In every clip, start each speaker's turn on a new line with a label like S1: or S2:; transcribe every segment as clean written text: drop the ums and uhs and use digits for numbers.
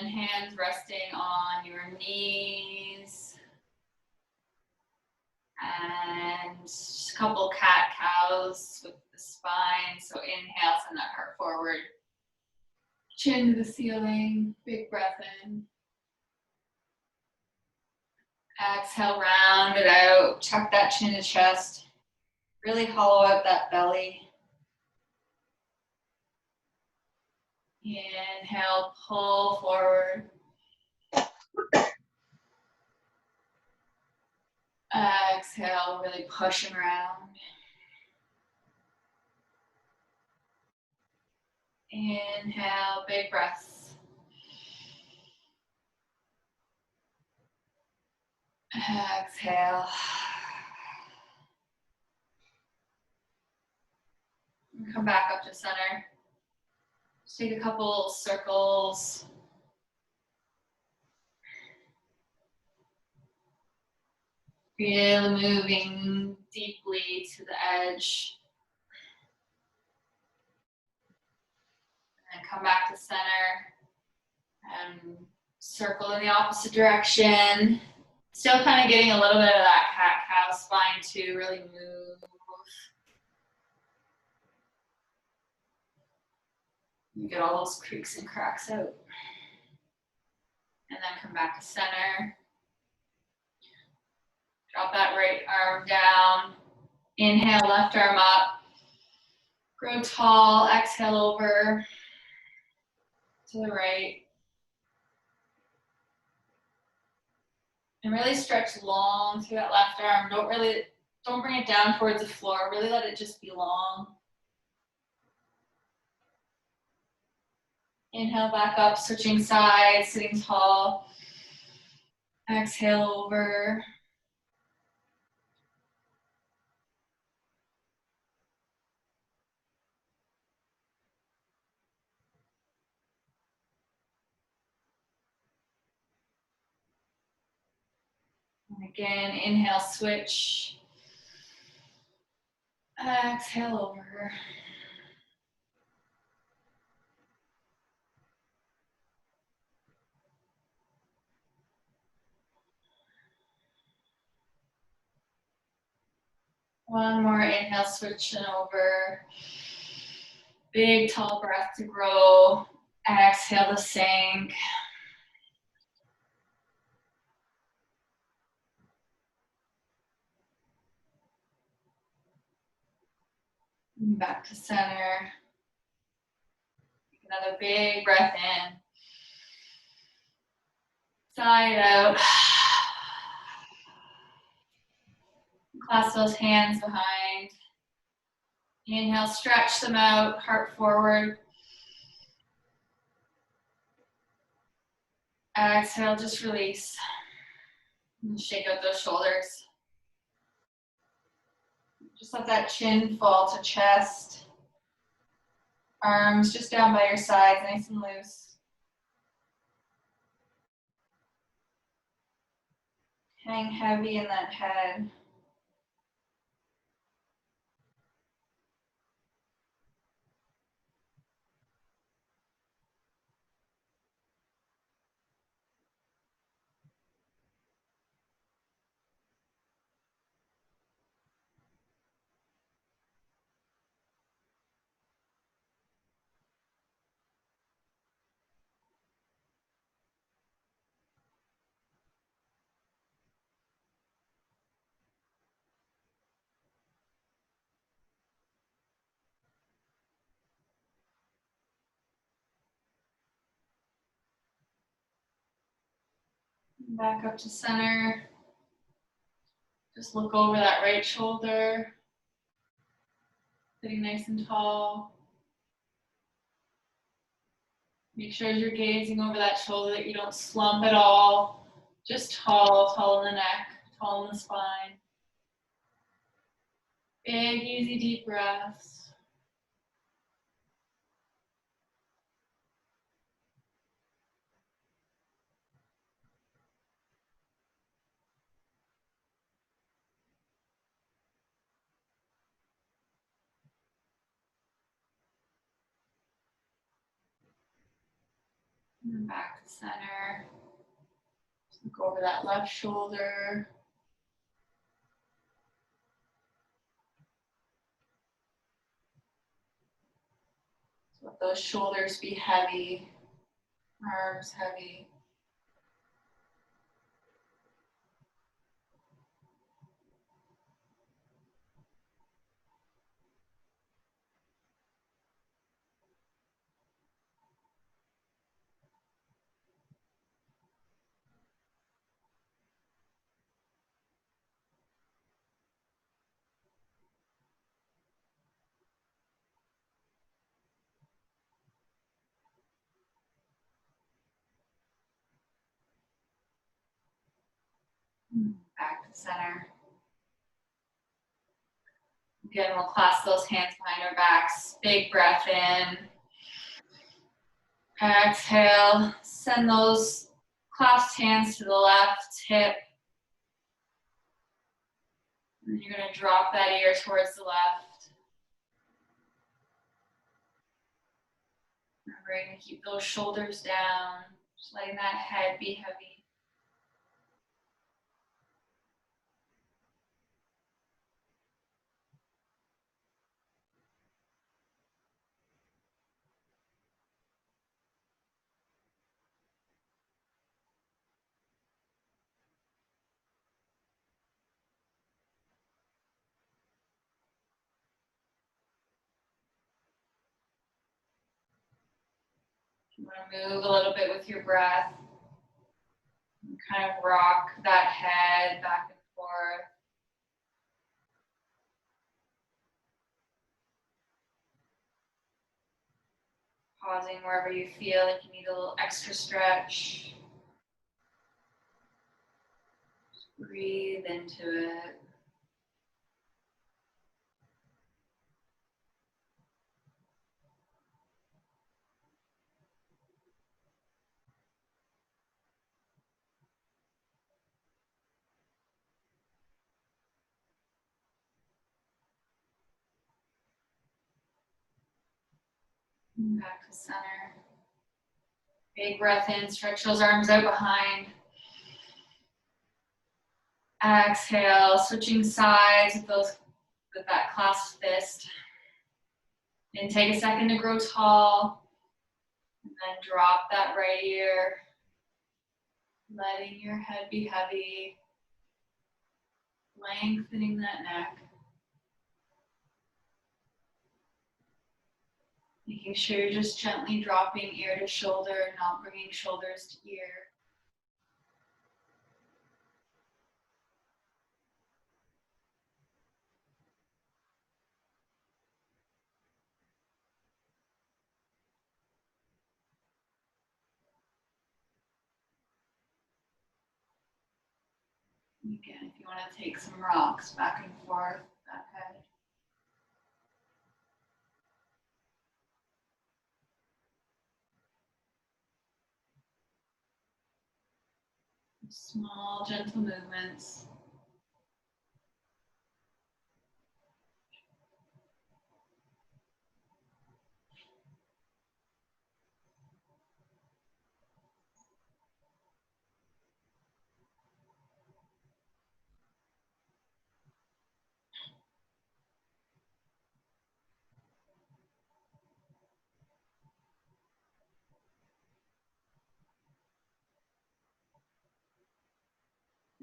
S1: And hands resting on your knees. And just a couple cat-cows with the spine. So inhale, send that heart forward. Chin to the ceiling, big breath in. Exhale, round it out, tuck that chin to chest. Really hollow out that belly. Inhale, pull forward. Exhale, really pushing around. Inhale, big breaths. Exhale. And come back up to center. Just take a couple circles. Really moving deeply to the edge. And come back to center. And circle in the opposite direction. Still kind of getting a little bit of that cat-cow spine to really move. You get all those creaks and cracks out. And then come back to center. Drop that right arm down. Inhale, left arm up. Grow tall, exhale over to the right. And really stretch long through that left arm. Don't bring it down towards the floor. Really let it just be long. Inhale back up, switching sides, sitting tall. Exhale over. And again, inhale, switch. Exhale over. One more inhale, switching over. Big, tall breath to grow. Exhale to sink. Back to center. Another big breath in. Side out. Clasp those hands behind. Inhale, stretch them out, heart forward. Exhale, just release. And shake out those shoulders. Just let that chin fall to chest. Arms just down by your sides, nice and loose. Hang heavy in that head. Back up to center. Just look over that right shoulder. Sitting nice and tall. Make sure as you're gazing over that shoulder that you don't slump at all. Just tall, tall in the neck, tall in the spine. Big, easy, deep breaths. And then back to center. Look over that left shoulder. So let those shoulders be heavy, arms heavy. Back to center. Again, we'll clasp those hands behind our backs. Big breath in. Exhale. Send those clasped hands to the left hip. And you're going to drop that ear towards the left. Remembering to keep those shoulders down. Just letting that head be heavy. You want to move a little bit with your breath. And kind of rock that head back and forth. Pausing wherever you feel like you need a little extra stretch. Just breathe into it. Back to center. Big breath in, stretch those arms out behind. Exhale, switching sides with that clasped fist. And take a second to grow tall. And then drop that right ear. Letting your head be heavy. Lengthening that neck. Making sure you're just gently dropping ear to shoulder, not bringing shoulders to ear. Again, if you want to take some rocks back and forth, that head. Small, gentle movements.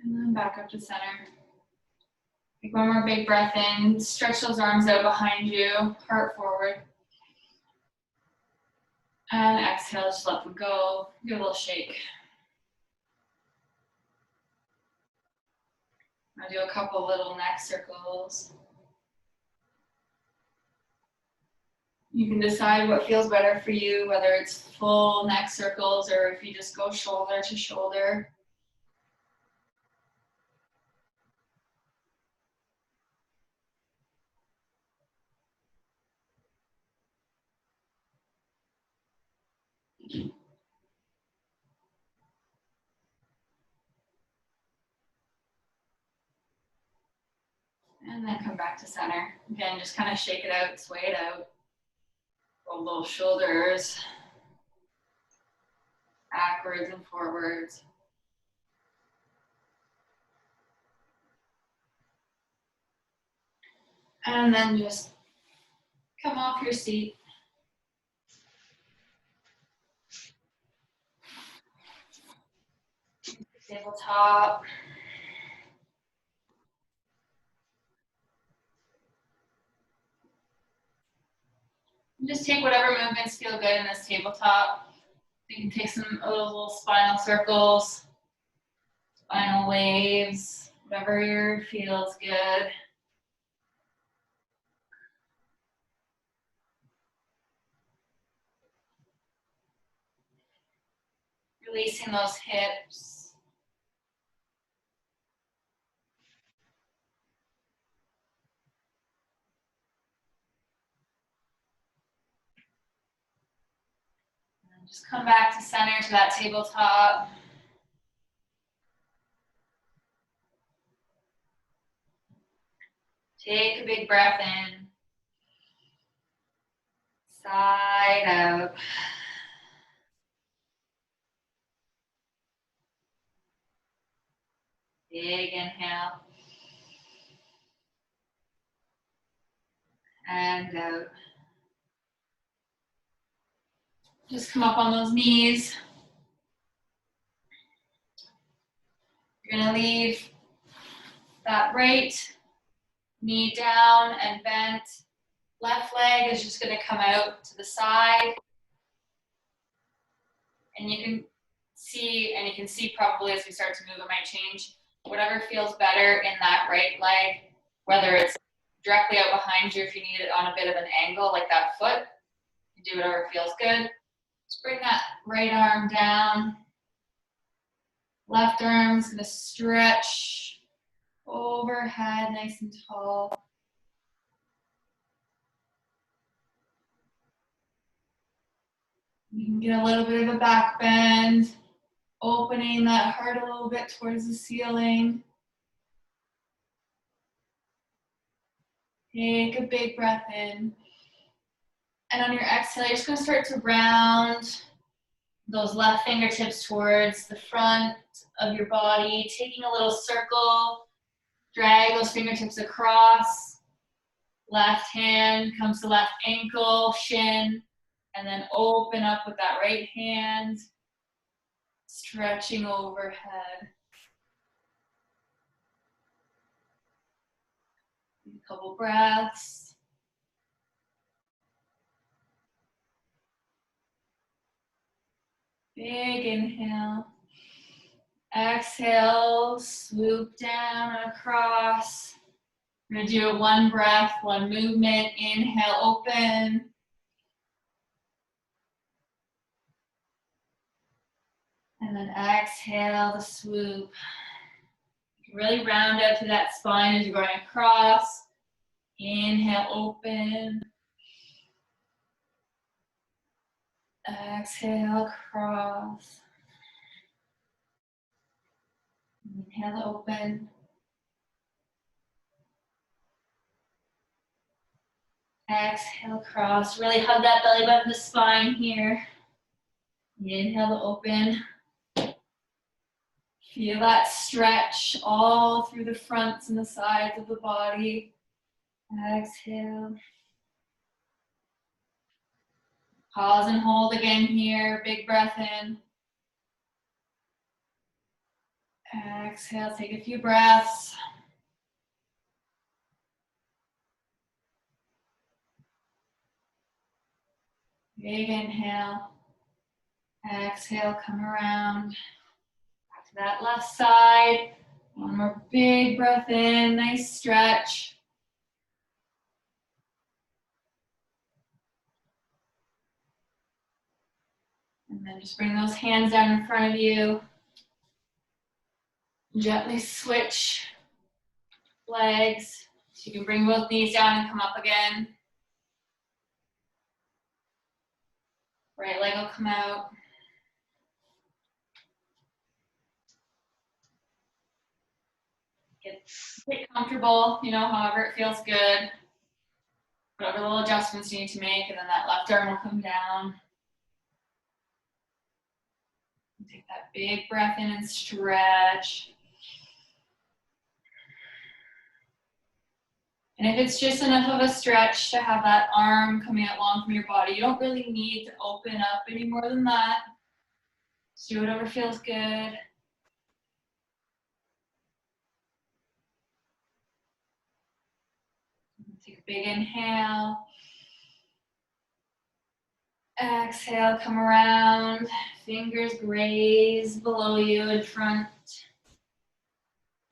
S1: And then back up to center. Take one more big breath in. Stretch those arms out behind you, heart forward. And exhale, just let them go. Give a little shake. I'll do a couple little neck circles. You can decide what feels better for you, whether it's full neck circles or if you just go shoulder to shoulder. And then come back to center. Again, just kind of shake it out, sway it out. Roll those shoulders. backwards and forwards. And then just come off your seat. Tabletop. Just take whatever movements feel good in this tabletop. You can take some of those little spinal circles, spinal waves, whatever feels good. Releasing those hips. And just come back to center, to that tabletop. Take a big breath in. Side out. Big inhale. And out. Just come up on those knees. You're gonna leave that right knee down and bent. Left leg is just gonna come out to the side. And you can see probably as we start to move, it might change. Whatever feels better in that right leg, whether it's directly out behind you if you need it on a bit of an angle like that foot, you do whatever feels good. Just bring that right arm down. Left arm's gonna stretch overhead, nice and tall. You can get a little bit of a back bend, opening that heart a little bit towards the ceiling. Take a big breath in. And on your exhale, you're just gonna start to round those left fingertips towards the front of your body, taking a little circle, drag those fingertips across. Left hand comes to left ankle, shin, and then open up with that right hand, stretching overhead. A couple breaths. Big inhale. Exhale, swoop down and across. We're gonna do it one breath, one movement. Inhale, open. And then exhale the swoop. You can really round out through that spine as you're going across. Inhale, open. Exhale, across. Inhale, open. Exhale, cross. Really hug that belly button, the spine here. Inhale to open. Feel that stretch all through the fronts and the sides of the body. Exhale. Pause and hold again here. Big breath in. Exhale, take a few breaths. Big inhale. Exhale, come around. Back to that left side. One more big breath in, nice stretch. And then just bring those hands down in front of you. Gently switch legs. So you can bring both knees down and come up again. Right leg will come out. Get comfortable, however it feels good. Whatever little adjustments you need to make, and then that left arm will come down. Take that big breath in and stretch. And if it's just enough of a stretch to have that arm coming out long from your body, you don't really need to open up any more than that. Just do whatever feels good. Take a big inhale. Exhale, come around. Fingers graze below you in front.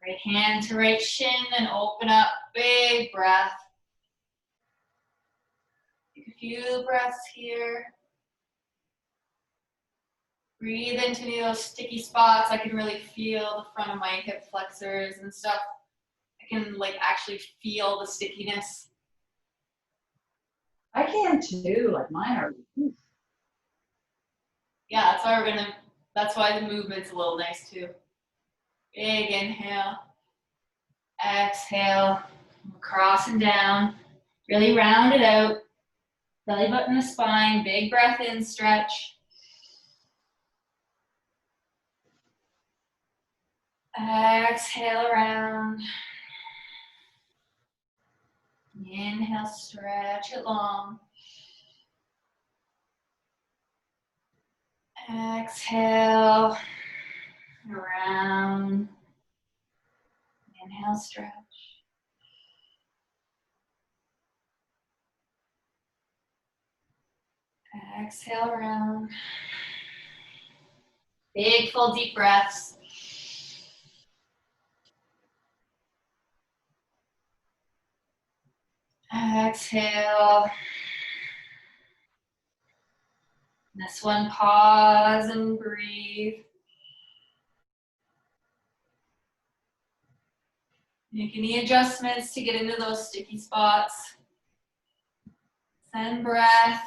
S1: Right hand to right shin and open up. Big breath. Take a few breaths here. Breathe into any of those sticky spots. I can really feel the front of my hip flexors and stuff. I can like actually feel the stickiness.
S2: I can too, like mine are.
S1: Yeah, that's why the movement's a little nice too. Big inhale. Exhale. Cross and down. Really round it out. Belly button the spine. Big breath in, stretch. Exhale around. Inhale, stretch it long. Exhale, around. Inhale, stretch. Exhale, around. Big, full, deep breaths. Exhale. This one, pause and breathe. Make any adjustments to get into those sticky spots. Send breath.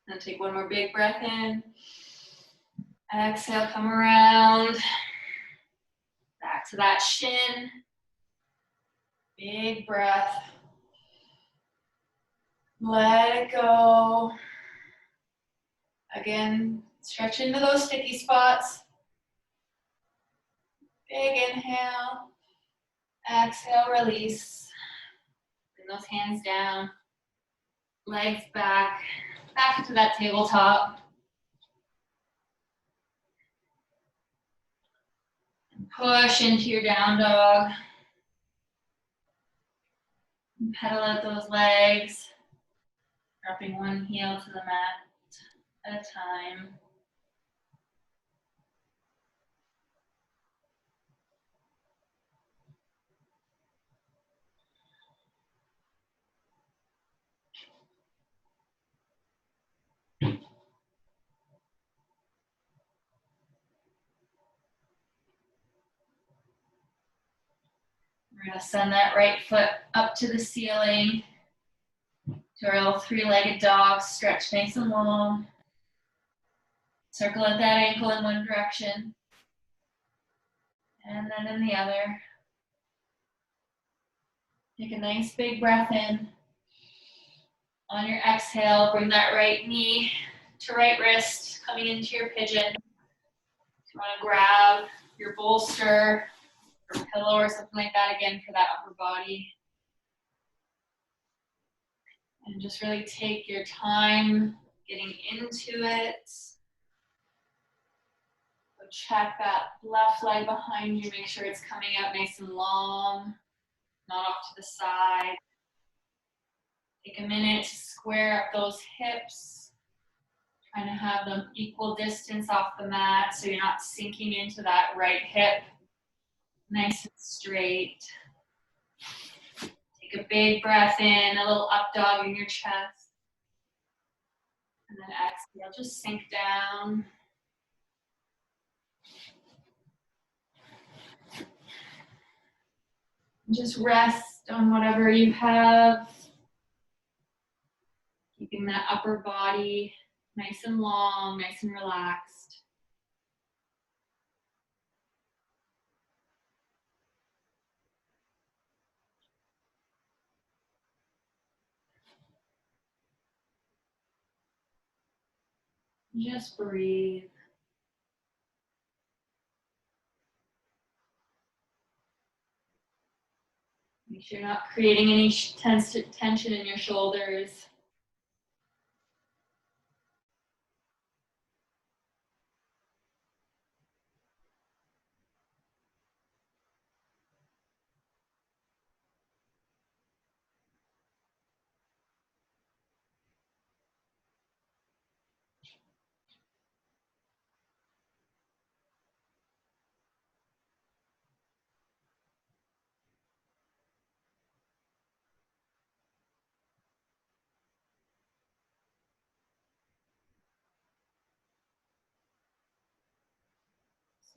S1: And take one more big breath in. Exhale, come around. Back to that shin. Big breath. Let it go. Again, stretch into those sticky spots. Big inhale. Exhale, release. Bring those hands down. Legs back. Back to that tabletop. And push into your down dog. And pedal out those legs. Dropping one heel to the mat at a time. We're going to send that right foot up to the ceiling. To our little three-legged dog, stretch nice and long. Circle at that ankle in one direction. And then in the other. Take a nice big breath in. On your exhale, bring that right knee to right wrist, coming into your pigeon. If you want to grab your bolster or pillow or something like that, again, for that upper body. And just really take your time getting into it. So check that left leg behind you. Make sure it's coming out nice and long, not off to the side. Take a minute to square up those hips. Trying to have them equal distance off the mat so you're not sinking into that right hip. Nice and straight. Take a big breath in, a little up dog in your chest. And then exhale, just sink down. Just rest on whatever you have. Keeping that upper body nice and long, nice and relaxed. Just breathe. Make sure you're not creating any tension in your shoulders.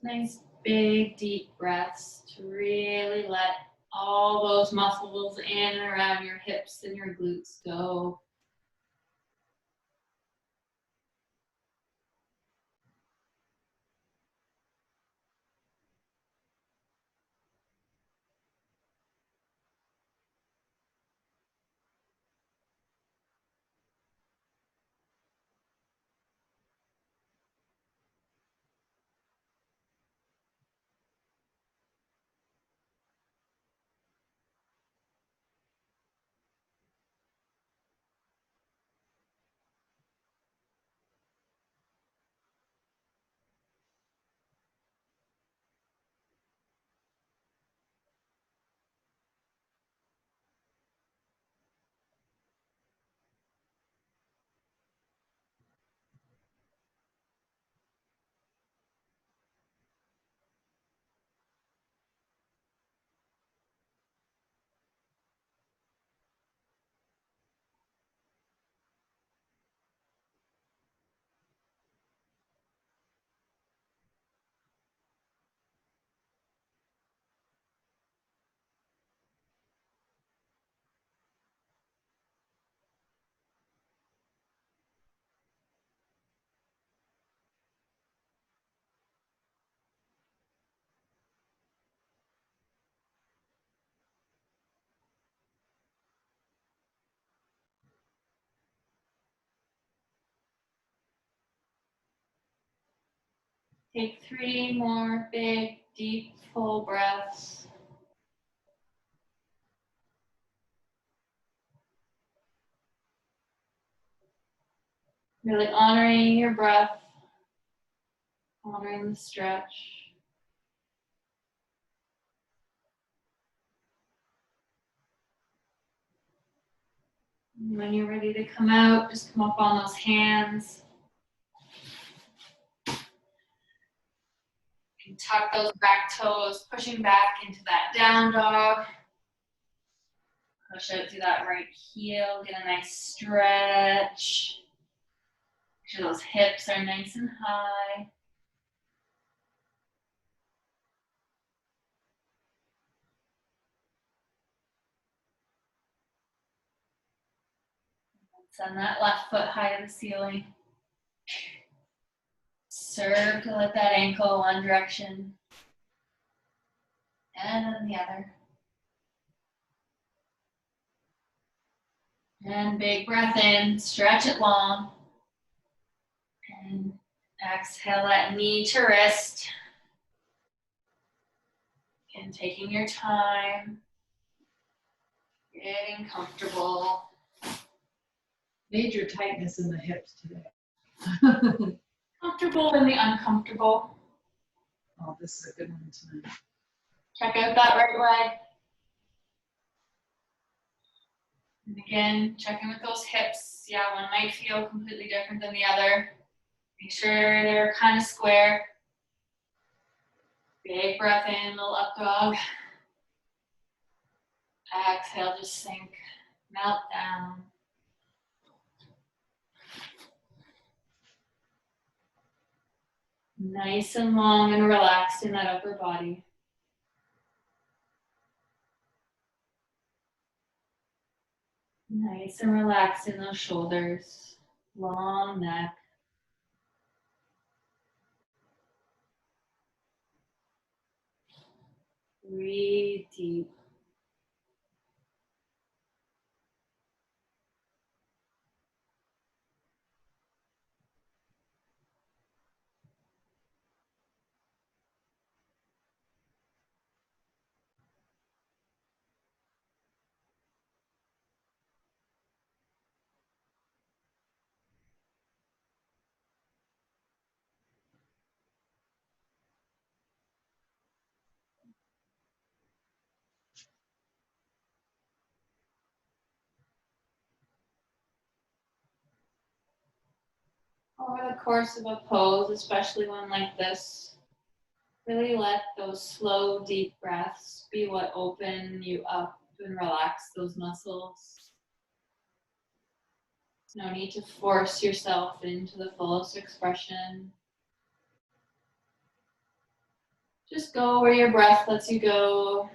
S1: Nice big deep breaths to really let all those muscles in and around your hips and your glutes go. Take 3 more big, deep, full breaths. Really honoring your breath, honoring the stretch. And when you're ready to come out, just come up on those hands. And tuck those back toes, pushing back into that down dog. Push out through that right heel, get a nice stretch. Make sure those hips are nice and high. Send that left foot high to the ceiling. Serve to let that ankle one direction. And then the other. And big breath in, stretch it long. And exhale that knee to wrist. And taking your time. Getting comfortable.
S2: Major tightness in the hips today.
S1: Comfortable in the uncomfortable.
S2: Oh, this is a good one tonight.
S1: Check out that right leg. And again, check in with those hips. Yeah, one might feel completely different than the other. Make sure they're kind of square. Big breath in, little up dog. Exhale, just sink, melt down. Nice and long and relaxed in that upper body. Nice and relaxed in those shoulders. Long neck. Breathe deep. over the course of a pose, especially one like this, really let those slow, deep breaths be what open you up and relax those muscles. No need to force yourself into the fullest expression. Just go where your breath lets you go.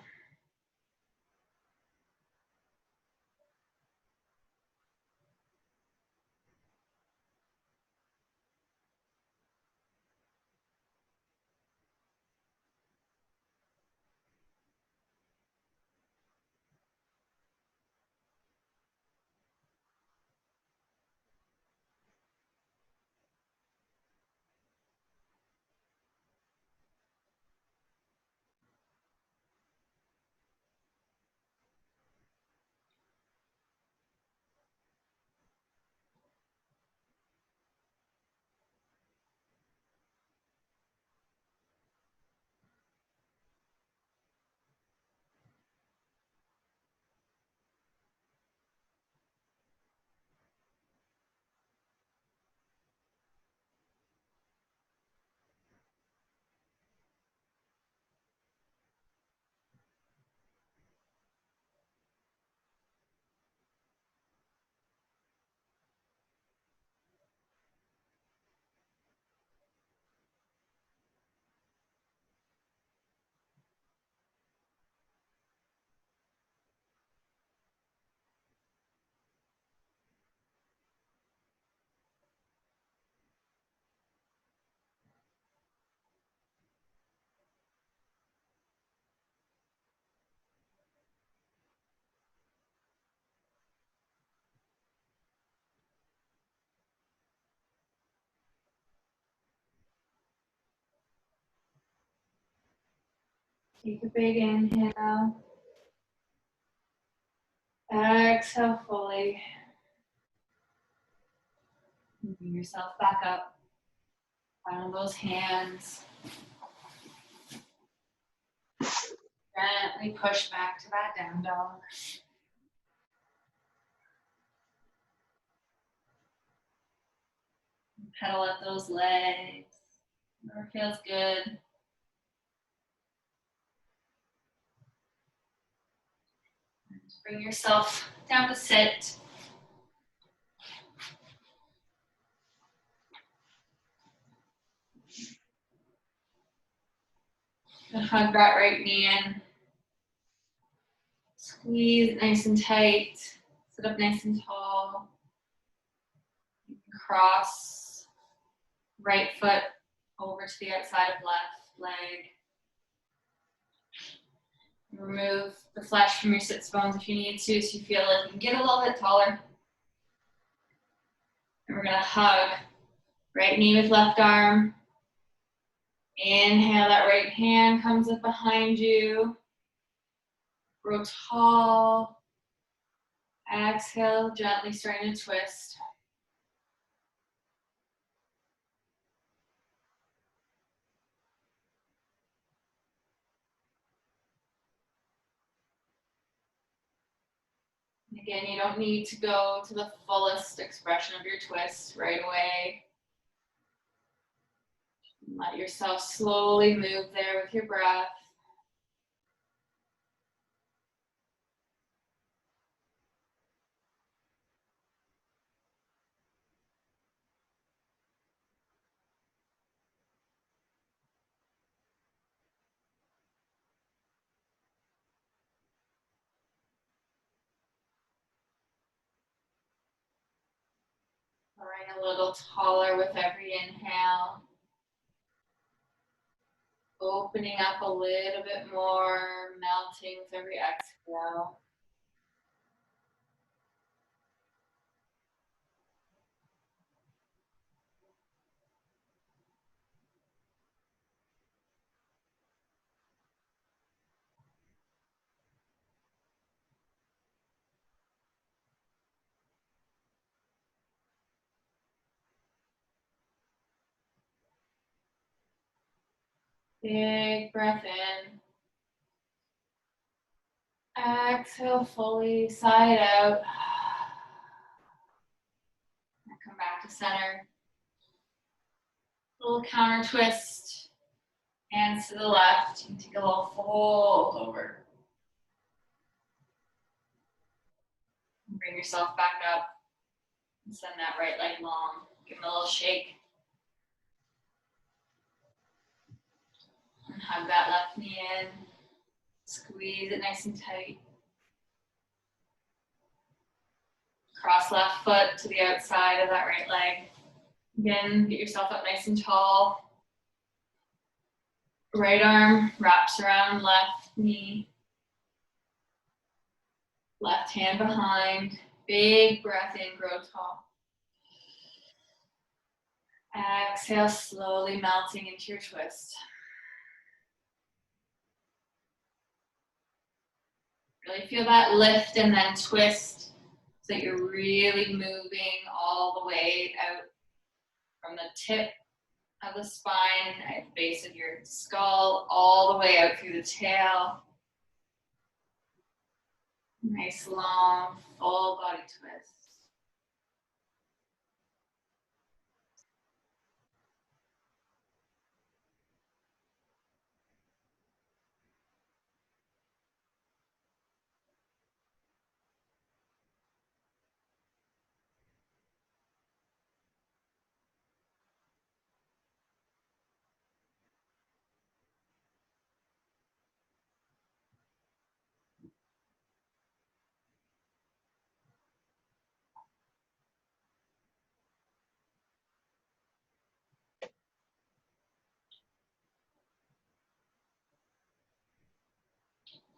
S1: Take a big inhale. Exhale fully. Bring yourself back up. Find those hands. Gently push back to that down dog. Pedal at those legs. Whatever feels good. Bring yourself down to sit. And hug that right knee in. Squeeze nice and tight. Sit up nice and tall. Cross right foot over to the outside of left leg. Remove the flesh from your sits bones if you need to, so you feel like you can get a little bit taller. And we're gonna hug right knee with left arm. Inhale, that right hand comes up behind you. Grow tall. Exhale, gently starting to twist. Again, you don't need to go to the fullest expression of your twist right away. Let yourself slowly move there with your breath. Growing a little taller with every inhale. Opening up a little bit more, melting with every exhale. Big breath in. Exhale fully, side out. And come back to center. Little counter twist. Hands to the left. You can take a little fold over. Bring yourself back up. And send that right leg long. Give him a little shake. And hug that left knee in. Squeeze it nice and tight. Cross left foot to the outside of that right leg. Again, get yourself up nice and tall. Right arm wraps around left knee. Left hand behind. Big breath in, grow tall. Exhale, slowly melting into your twist. Really feel that lift and then twist so that you're really moving all the way out from the tip of the spine at the base of your skull, all the way out through the tail. Nice long full body twist.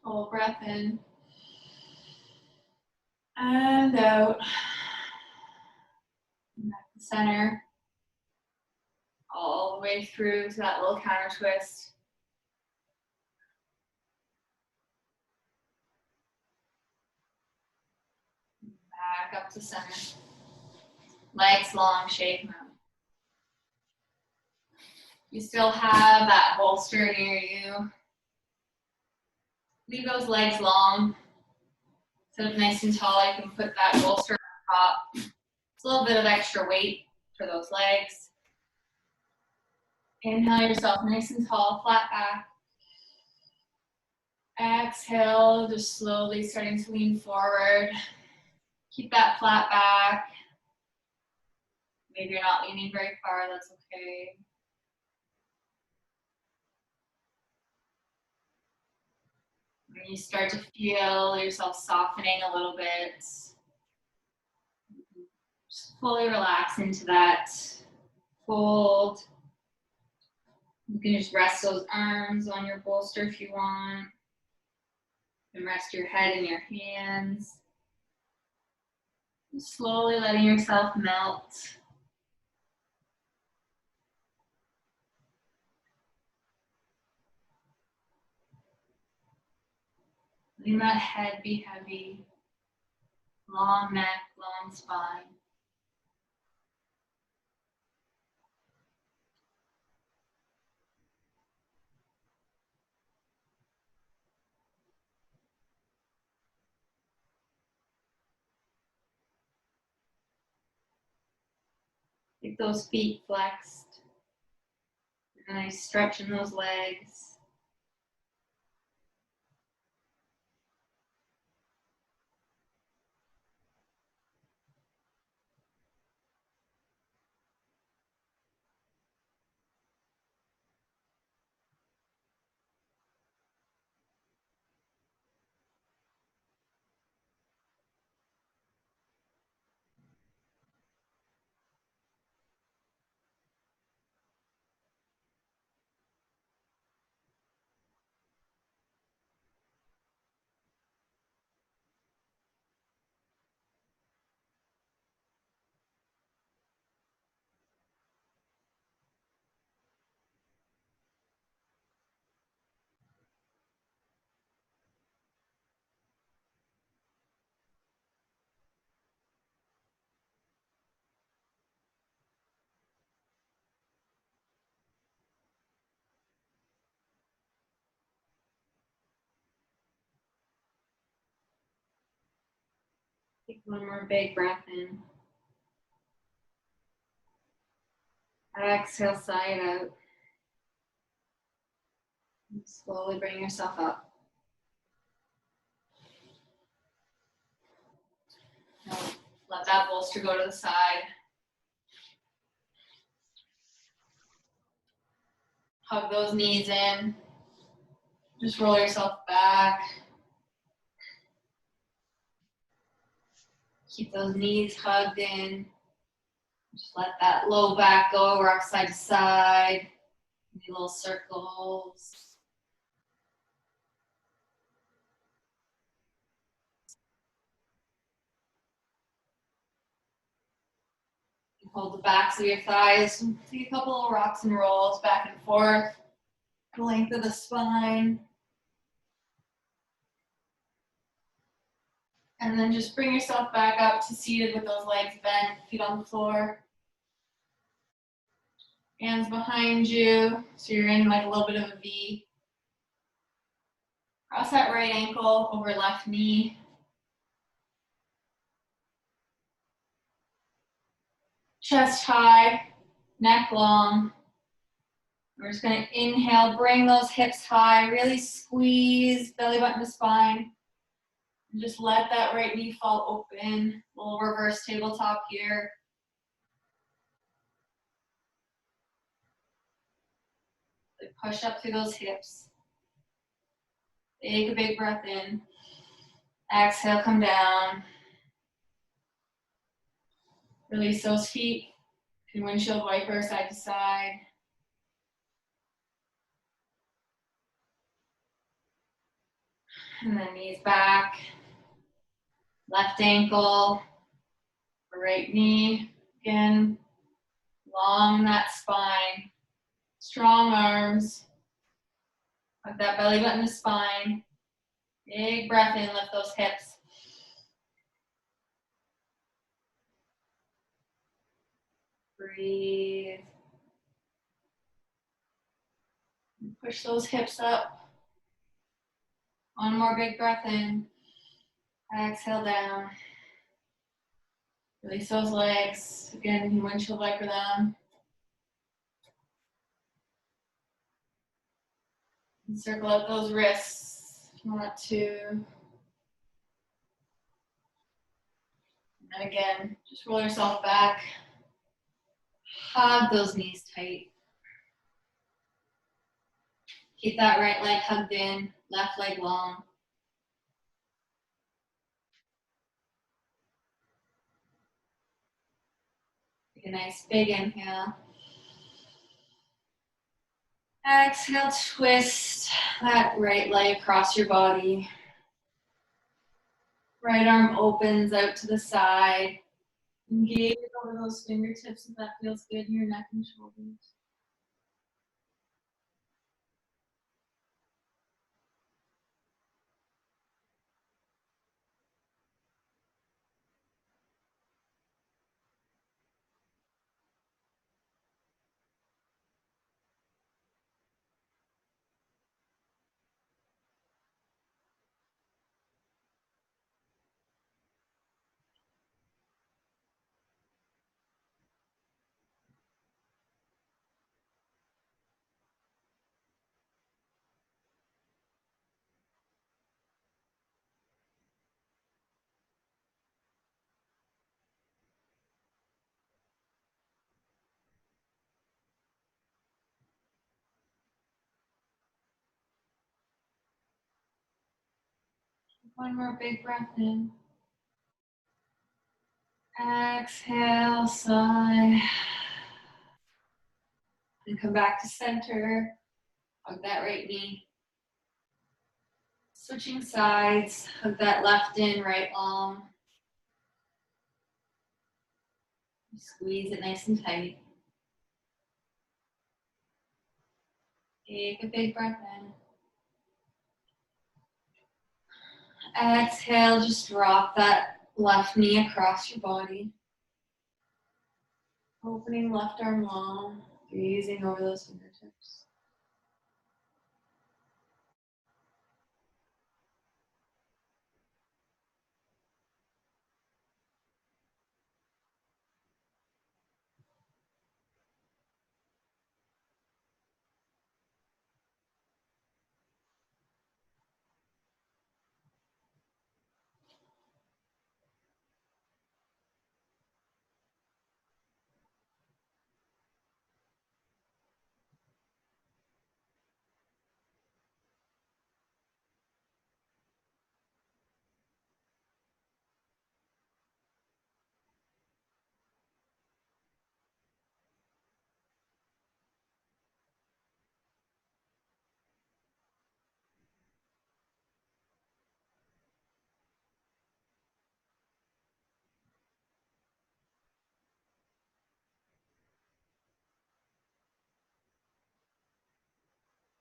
S1: Full breath in and out. And back to center. All the way through to that little counter twist. Back up to center. Legs long, shake them out. You still have that bolster near you. Leave those legs long. Sit up nice and tall. You can put that bolster on top. It's a little bit of extra weight for those legs. Inhale yourself nice and tall, flat back. Exhale, just slowly starting to lean forward. Keep that flat back. Maybe you're not leaning very far, that's okay. When you start to feel yourself softening a little bit, just fully relax into that fold. You can just rest those arms on your bolster if you want. You can rest your head in your hands. Just slowly letting yourself melt. Letting that head be heavy. Long neck, long spine. Keep those feet flexed. A nice stretch in those legs. Take one more big breath in. Exhale, sigh it out. And slowly bring yourself up. Now, let that bolster go to the side. Hug those knees in. Just roll yourself back. Keep those knees hugged in. Just let that low back go, rock side to side. Maybe little circles. Hold the backs of your thighs. Take a couple of rocks and rolls back and forth. The length of the spine. And then just bring yourself back up to seated with those legs bent, feet on the floor. Hands behind you, so you're in like a little bit of a V. Cross that right ankle over left knee. Chest high, neck long. We're just gonna inhale, bring those hips high, really squeeze belly button to spine. And just let that right knee fall open. Little reverse tabletop here. Push up through those hips. Take a big breath in. Exhale, come down. Release those feet. You can windshield wiper side to side. And then knees back. Left ankle. Right knee. Again, long that spine. Strong arms. Hug that belly button to spine. Big breath in, lift those hips. Breathe. Push those hips up. One more big breath in. Exhale down. Release those legs. Again, you windshield wiper them. And circle out those wrists if you want to. And again, just roll yourself back. Hug those knees tight. Keep that right leg hugged in, left leg long. Take a nice big inhale. Exhale, twist that right leg across your body. Right arm opens out to the side. Engage over those fingertips if that feels good in your neck and shoulders. One more big breath in. Exhale, sigh. And come back to center. Hug that right knee. Switching sides. Hug that left in, right long. Squeeze it nice and tight. Take a big breath in. Exhale, just drop that left knee across your body. Opening left arm long, gazing over those fingertips.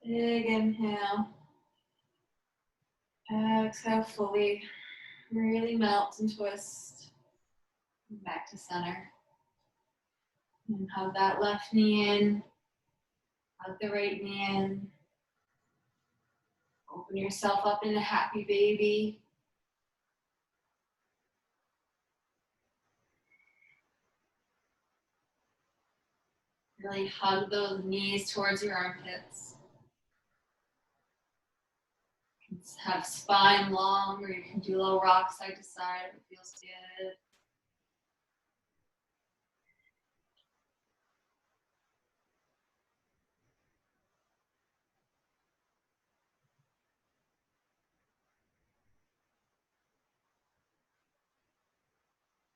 S1: Big inhale. Exhale fully. Really melt and twist. Back to center. And hug that left knee in. Hug the right knee in. Open yourself up into happy baby. Really hug those knees towards your armpits. Have spine long, or you can do a little rock side to side if it feels good.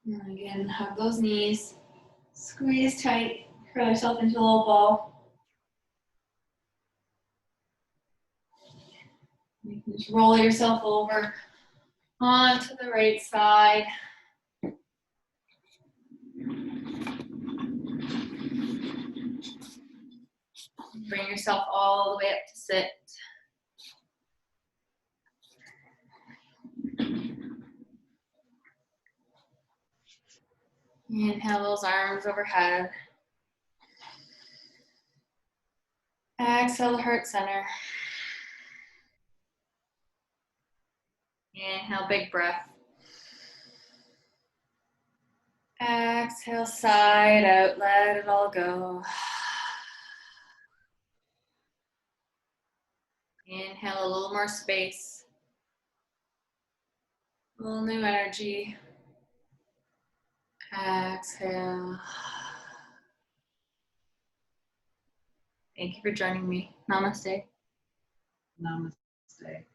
S1: And again, hug those knees. Squeeze tight. Curl yourself into a little ball. You can just roll yourself over onto the right side. Bring yourself all the way up to sit. Inhale those arms overhead. Exhale to heart center. Inhale, big breath. Exhale, side out, let it all go. Inhale, a little more space. A little new energy. Exhale. Thank you for joining me. Namaste.
S2: Namaste.